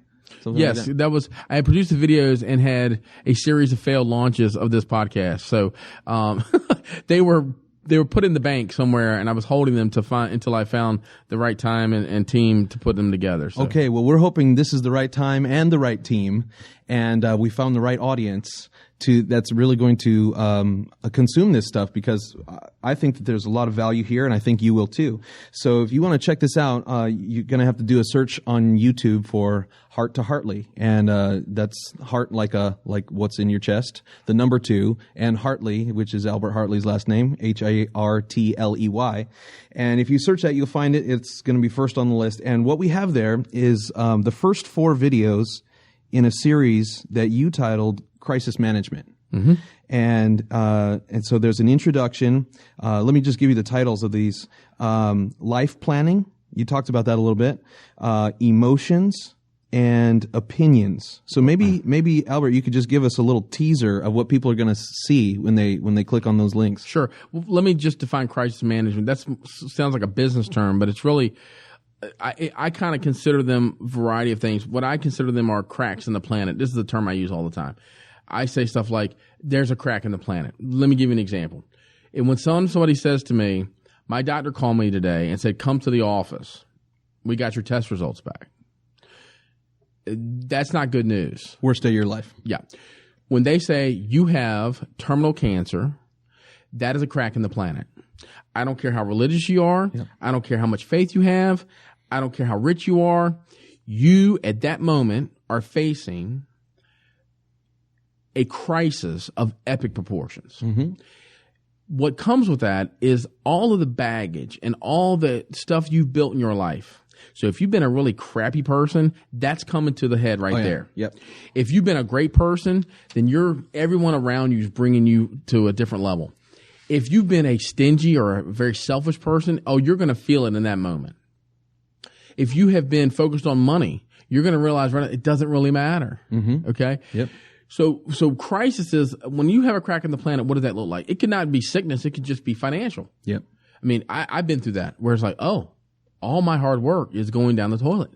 Something yes, like that. I had produced the videos and had a series of failed launches of this podcast. So they were put in the bank somewhere, and I was holding them until I found the right time and team to put them together. So. Okay, well, we're hoping this is the right time and the right team, and we found the right audience that's really going to consume this stuff, because I think that there's a lot of value here, and I think you will too. So if you want to check this out, you're going to have to do a search on YouTube for Heart2Hartley, and that's heart like what's in your chest, the number 2, and Hartley, which is Albert Hartley's last name, Hartley. And if you search that, you'll find it. It's going to be first on the list. And what we have there is the first 4 videos in a series that you titled Crisis Management. Mm-hmm. And so there's an introduction. Let me just give you the titles of these. Life planning. You talked about that a little bit. Emotions and opinions. So maybe Albert, you could just give us a little teaser of what people are going to see when they click on those links. Sure. Well, let me just define crisis management. That sounds like a business term, but it's really, I kind of consider them a variety of things. What I consider them are cracks in the planet. This is the term I use all the time. I say stuff like, there's a crack in the planet. Let me give you an example. And when somebody says to me, my doctor called me today and said, come to the office. We got your test results back. That's not good news. Worst day of your life. Yeah. When they say you have terminal cancer, that is a crack in the planet. I don't care how religious you are. Yep. I don't care how much faith you have. I don't care how rich you are. You, at that moment, are facing a crisis of epic proportions. Mm-hmm. What comes with that is all of the baggage and all the stuff you've built in your life. So if you've been a really crappy person, that's coming to the head right there. Yep. If you've been a great person, then everyone around you is bringing you to a different level. If you've been a stingy or a very selfish person, you're going to feel it in that moment. If you have been focused on money, you're going to realize it doesn't really matter. Mm-hmm. Okay? Yep. So crisis is, when you have a crack in the planet, what does that look like? It could not be sickness. It could just be financial. Yep. I mean, I've been through that, where it's like, all my hard work is going down the toilet.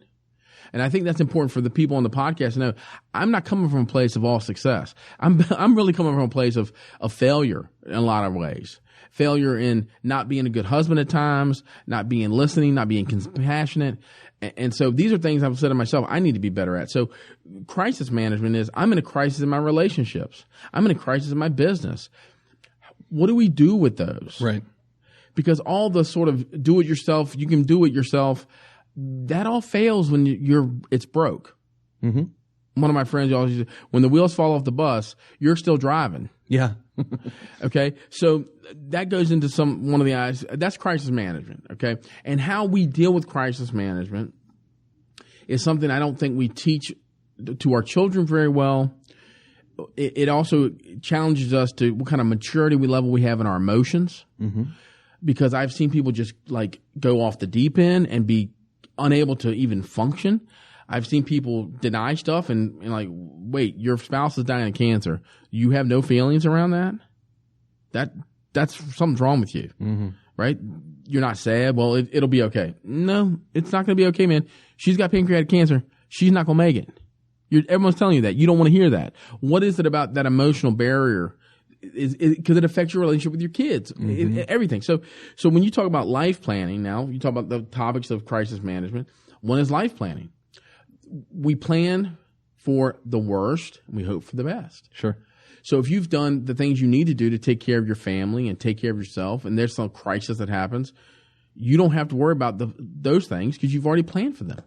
And I think that's important for the people on the podcast to know. I'm not coming from a place of all success. I'm really coming from a place of failure in a lot of ways. Failure in not being a good husband at times, not being listening, not being compassionate. And so these are things I've said to myself I need to be better at. So crisis management is, I'm in a crisis in my relationships. I'm in a crisis in my business. What do we do with those? Right. Because all the sort of do it yourself, you can do it yourself, that all fails when it's broke. Mm-hmm. One of my friends always used to, when the wheels fall off the bus, you're still driving. Yeah. Okay. So that goes into one of the eyes. That's crisis management. Okay. And how we deal with crisis management is something I don't think we teach to our children very well. It also challenges us to what kind of maturity level we have in our emotions. Mm-hmm. Because I've seen people just go off the deep end and be unable to even function. I've seen people deny stuff and wait, your spouse is dying of cancer. You have no feelings around that? That's something's wrong with you, mm-hmm. right? You're not sad. Well, it'll be okay. No, it's not going to be okay, man. She's got pancreatic cancer. She's not going to make it. Everyone's telling you that. You don't want to hear that. What is it about that emotional barrier? Because it affects your relationship with your kids, mm-hmm. Everything. So when you talk about life planning, now you talk about the topics of crisis management. One is life planning. We plan for the worst and we hope for the best. Sure. So if you've done the things you need to do to take care of your family and take care of yourself, and there's some crisis that happens, you don't have to worry about those things because you've already planned for them.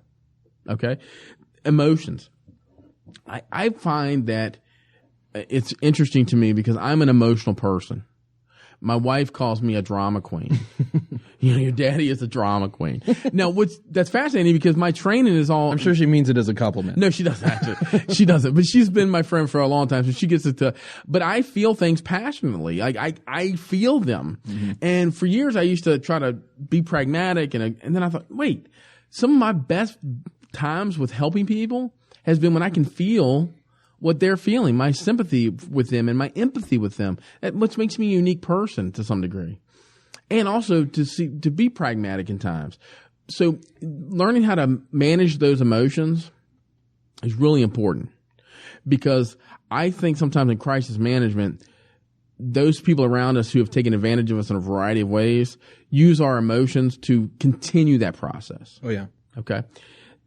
Okay? Emotions. I find that it's interesting to me because I'm an emotional person. My wife calls me a drama queen. Your daddy is a drama queen. Now, that's fascinating because my training is all. I'm sure she means it as a compliment. No, she doesn't actually. She doesn't. But she's been my friend for a long time, so she gets it to. But I feel things passionately. I feel them. Mm-hmm. And for years, I used to try to be pragmatic, and then I thought, wait, some of my best times with helping people has been when I can feel what they're feeling, my sympathy with them and my empathy with them. That which makes me a unique person to some degree. And also to be pragmatic in times. So learning how to manage those emotions is really important because I think sometimes in crisis management, those people around us who have taken advantage of us in a variety of ways use our emotions to continue that process. Oh, yeah. Okay.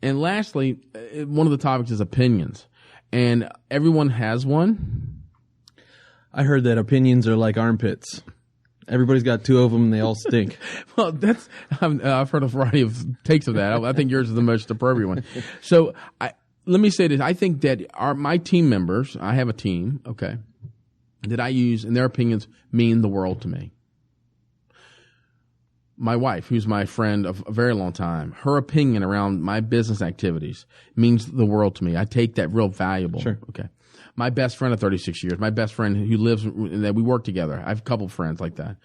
And lastly, one of the topics is opinions. And everyone has one. I heard that opinions are like armpits. Everybody's got two of them and they all stink. Well, I've heard a variety of takes of that. I think yours is the most appropriate one. So let me say this. I think that my team members, I have a team, okay, that I use, and their opinions mean the world to me. My wife, who's my friend of a very long time, her opinion around my business activities means the world to me. I take that real valuable. Sure. Okay. My best friend of 36 years, my best friend who lives, that we work together. I have a couple of friends like that.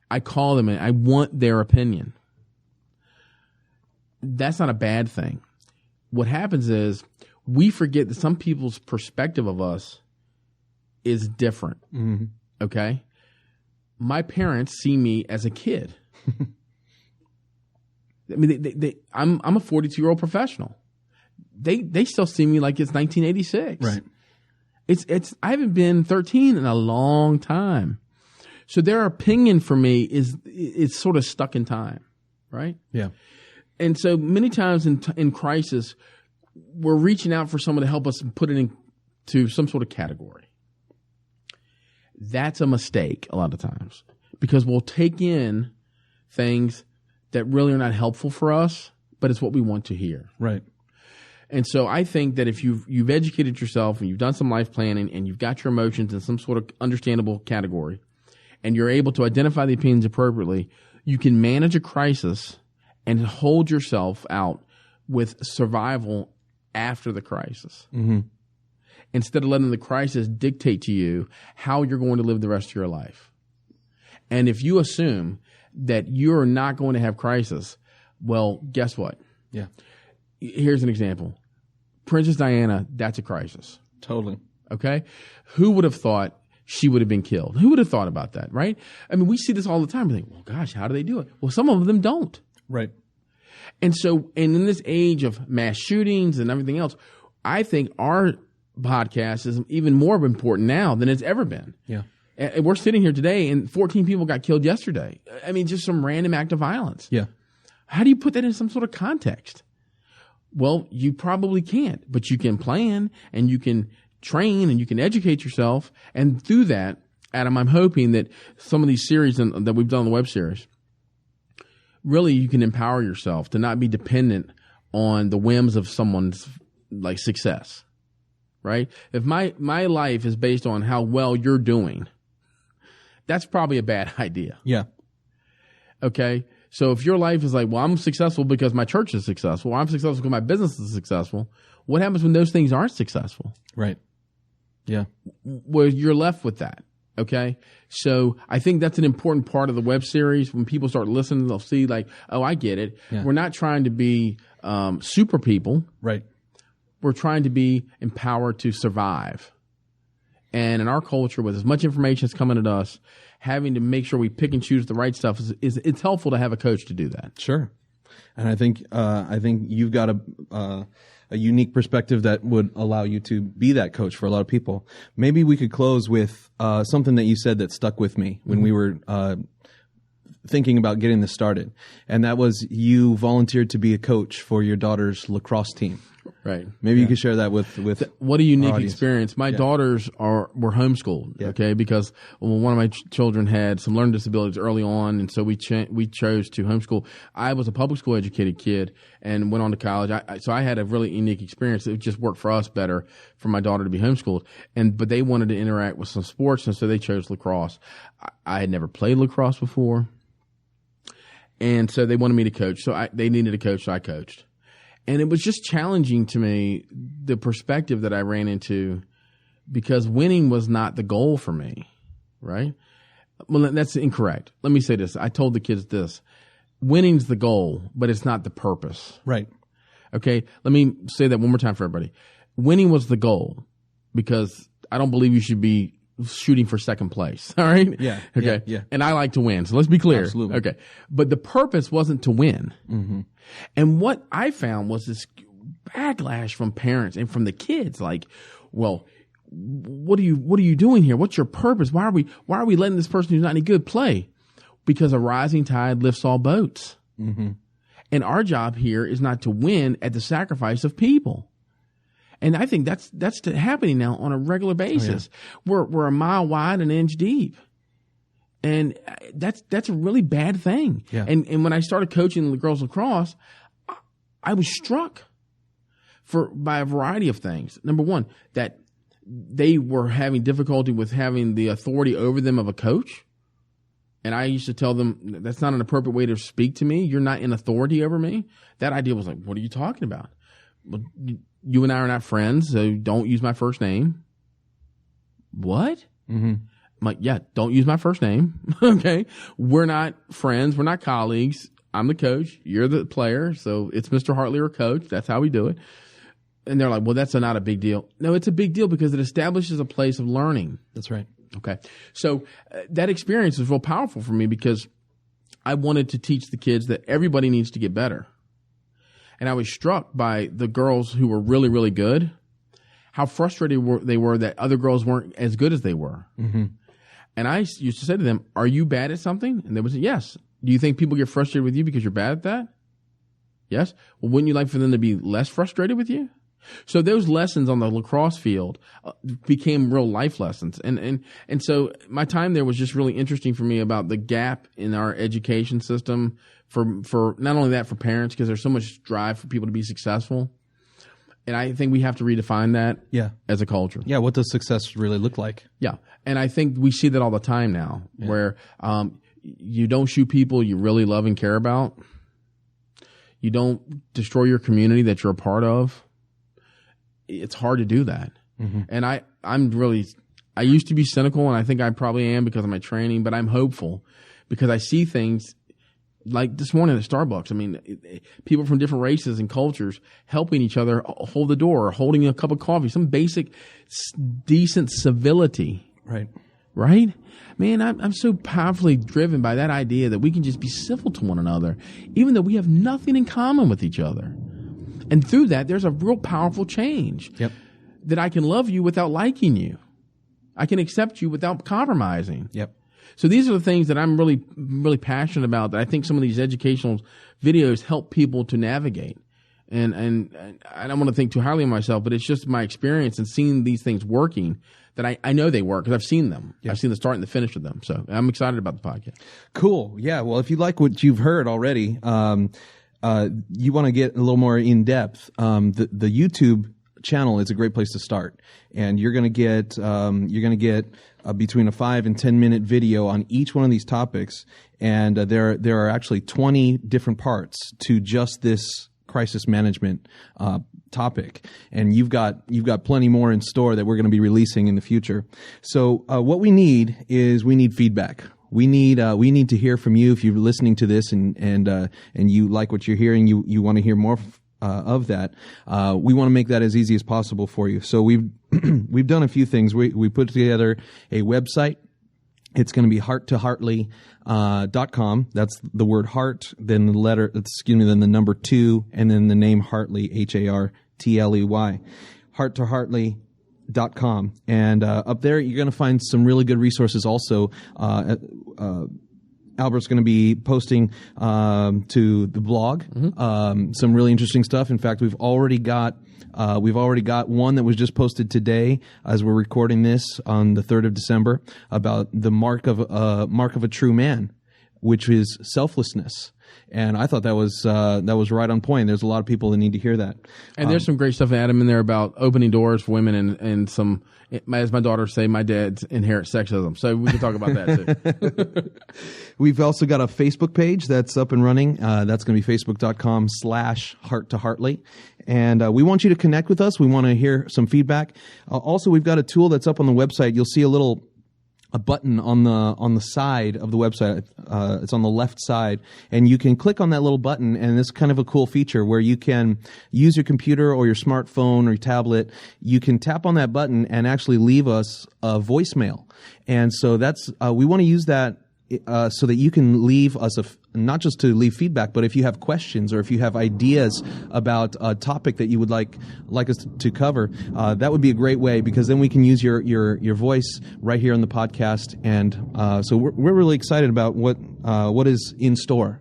I call them and I want their opinion. That's not a bad thing. What happens is we forget that some people's perspective of us is different. Mm-hmm. Okay. My parents see me as a kid. I mean, I'm a 42-year-old professional. They still see me like it's 1986. Right. I haven't been 13 in a long time. So their opinion for me is sort of stuck in time, right? Yeah. And so many times in crisis, we're reaching out for someone to help us put it into some sort of category. That's a mistake a lot of times because we'll take in things that really are not helpful for us, but it's what we want to hear. Right. And so I think that if you've educated yourself and you've done some life planning and you've got your emotions in some sort of understandable category and you're able to identify the opinions appropriately, you can manage a crisis and hold yourself out with survival after the crisis. Mm-hmm. Instead of letting the crisis dictate to you how you're going to live the rest of your life. And if you assume that you're not going to have crisis, well, guess what? Yeah. Here's an example. Princess Diana, that's a crisis. Totally. Okay? Who would have thought she would have been killed? Who would have thought about that, right? I mean, we see this all the time. We think, well, gosh, how do they do it? Well, some of them don't. Right. And so, and in this age of mass shootings and everything else, I think our podcast is even more important now than it's ever been. Yeah. We're sitting here today and 14 people got killed yesterday. I mean, just some random act of violence. Yeah. How do you put that in some sort of context? Well, you probably can't, but you can plan and you can train and you can educate yourself. And through that, Adam, I'm hoping that some of these series that we've done on the web series, really you can empower yourself to not be dependent on the whims of someone's like success, right? If my life is based on how well you're doing, that's probably a bad idea. Yeah. Okay. So if your life is like, well, I'm successful because my church is successful, or I'm successful because my business is successful, what happens when those things aren't successful? Right. Yeah. Well, you're left with that. Okay. So I think that's an important part of the web series. When people start listening, they'll see like, oh, I get it. Yeah. We're not trying to be super people. Right. We're trying to be empowered to survive. And in our culture, with as much information that's coming at us, having to make sure we pick and choose the right stuff it's helpful to have a coach to do that. Sure. And I think you've got a unique perspective that would allow you to be that coach for a lot of people. Maybe we could close with something that you said that stuck with me when we were thinking about getting this started. And that was you volunteered to be a coach for your daughter's lacrosse team. Right. Maybe you could share that with what a unique our audience. experience. My daughters were homeschooled, okay, because one of my children had some learning disabilities early on, and so we chose to homeschool. I was a public school educated kid and went on to college. So I had a really unique experience. It just worked for us better for my daughter to be homeschooled, but they wanted to interact with some sports, and so they chose lacrosse. I had never played lacrosse before, and so they wanted me to coach. So they needed a coach, so I coached. And it was just challenging to me, the perspective that I ran into, because winning was not the goal for me, right? Well, that's incorrect. Let me say this. I told the kids this. Winning's the goal, but it's not the purpose. Right. Okay? Let me say that one more time for everybody. Winning was the goal, because I don't believe you should be shooting for second place. All right? Yeah. Okay. Yeah. And I like to win. So let's be clear. Absolutely. Okay. But the purpose wasn't to win. Mm-hmm. And what I found was this backlash from parents and from the kids. Like, well, what are you doing here? What's your purpose? Why are we letting this person who's not any good play? Because a rising tide lifts all boats. Mm-hmm. And our job here is not to win at the sacrifice of people. And I think that's happening now on a regular basis. Oh, yeah. We're a mile wide and an inch deep. And that's a really bad thing. Yeah. And when I started coaching the girls lacrosse, I was struck by a variety of things. Number one, that they were having difficulty with having the authority over them of a coach. And I used to tell them, that's not an appropriate way to speak to me. You're not in authority over me. That idea was like, what are you talking about? Well, you and I are not friends, so don't use my first name. What? Mm-hmm. I'm like, yeah, don't use my first name. Okay. We're not friends. We're not colleagues. I'm the coach. You're the player. So it's Mr. Hartley or coach. That's how we do it. And they're like, well, that's not a big deal. No, it's a big deal because it establishes a place of learning. That's right. Okay. So that experience was real powerful for me because I wanted to teach the kids that everybody needs to get better. And I was struck by the girls who were really, really good, how frustrated they were that other girls weren't as good as they were. Mm-hmm. And I used to say to them, are you bad at something? And they would say, yes. Do you think people get frustrated with you because you're bad at that? Yes. Well, wouldn't you like for them to be less frustrated with you? So those lessons on the lacrosse field became real life lessons. And so my time there was just really interesting for me about the gap in our education system for not only that, for parents, because there's so much drive for people to be successful. And I think we have to redefine that as a culture. Yeah, what does success really look like? Yeah. And I think we see that all the time now, where you don't shoot people you really love and care about. You don't destroy your community that you're a part of. It's hard to do that. Mm-hmm. And I used to be cynical, and I think I probably am because of my training, but I'm hopeful because I see things like this morning at Starbucks. I mean, people from different races and cultures helping each other hold the door, or holding a cup of coffee, some basic, decent civility. Right. Right? Man, I'm so powerfully driven by that idea that we can just be civil to one another, even though we have nothing in common with each other. And through that, there's a real powerful change. Yep. That I can love you without liking you. I can accept you without compromising. Yep. So these are the things that I'm really, really passionate about, that I think some of these educational videos help people to navigate. And I don't want to think too highly of myself, but it's just my experience and seeing these things working that I know they work because I've seen them. Yep. I've seen the start and the finish of them. So I'm excited about the podcast. Cool. Yeah. Well, if you like what you've heard already, you want to get a little more in depth. The YouTube channel is a great place to start, and you're going to get between a 5 and 10 minute video on each one of these topics, and there are actually 20 different parts to just this crisis management topic, and you've got plenty more in store that we're going to be releasing in the future. So what we need is feedback. We need to hear from you if you're listening to this and you like what you're hearing. You want to hear more of that. We want to make that as easy as possible for you. So we've done a few things. We put together a website. It's going to be Heart2Hartley.com. That's the word heart, then then the number 2, and then the name Hartley, Hartley. Heart2Hartley.com. And up there, you're going to find some really good resources also Albert's going to be posting to the blog some really interesting stuff. In fact, we've already got one that was just posted today as we're recording this on the 3rd of December about the mark of a true man, which is selflessness. And I thought that was right on point. There's a lot of people that need to hear that. And there's some great stuff, Adam, in there about opening doors for women and some, as my daughters say, my dad's inherent sexism. So we can talk about that too. We've also got a Facebook page that's up and running. That's going to be facebook.com/Heart2Hartley. And we want you to connect with us. We want to hear some feedback. Also, we've got a tool that's up on the website. You'll see a button on the side of the website. It's on the left side, and you can click on that little button, and it's kind of a cool feature where you can use your computer or your smartphone or your tablet. You can tap on that button and actually leave us a voicemail. And so that's we want to use that so that you can leave us not just to leave feedback, but if you have questions or if you have ideas about a topic that you would like us to cover, that would be a great way, because then we can use your voice right here on the podcast. And so we're really excited about what is in store.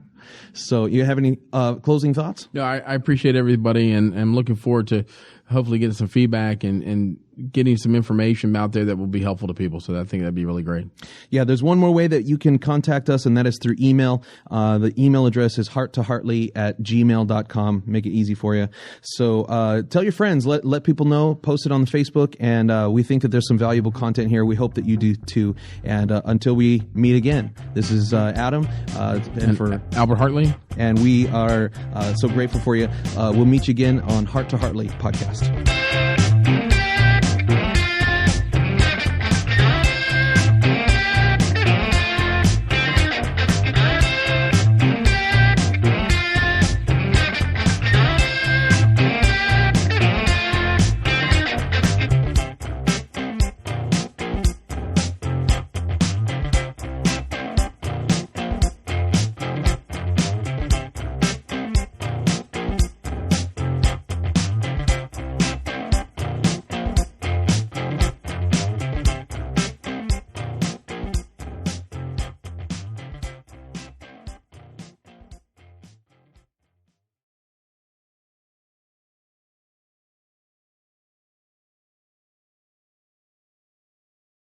So you have any closing thoughts? No, I appreciate everybody, and I'm looking forward to hopefully getting some feedback and getting some information out there that will be helpful to people. So I think that'd be really great. Yeah, there's one more way that you can contact us, and that is through email. The email address is heart2hartley@gmail.com. Make it easy for you. So tell your friends, let people know, post it on the Facebook, and we think that there's some valuable content here. We hope that you do too. And until we meet again, this is Adam and for Albert Hartley. And we are so grateful for you. We'll meet you again on Heart2Hartley podcast.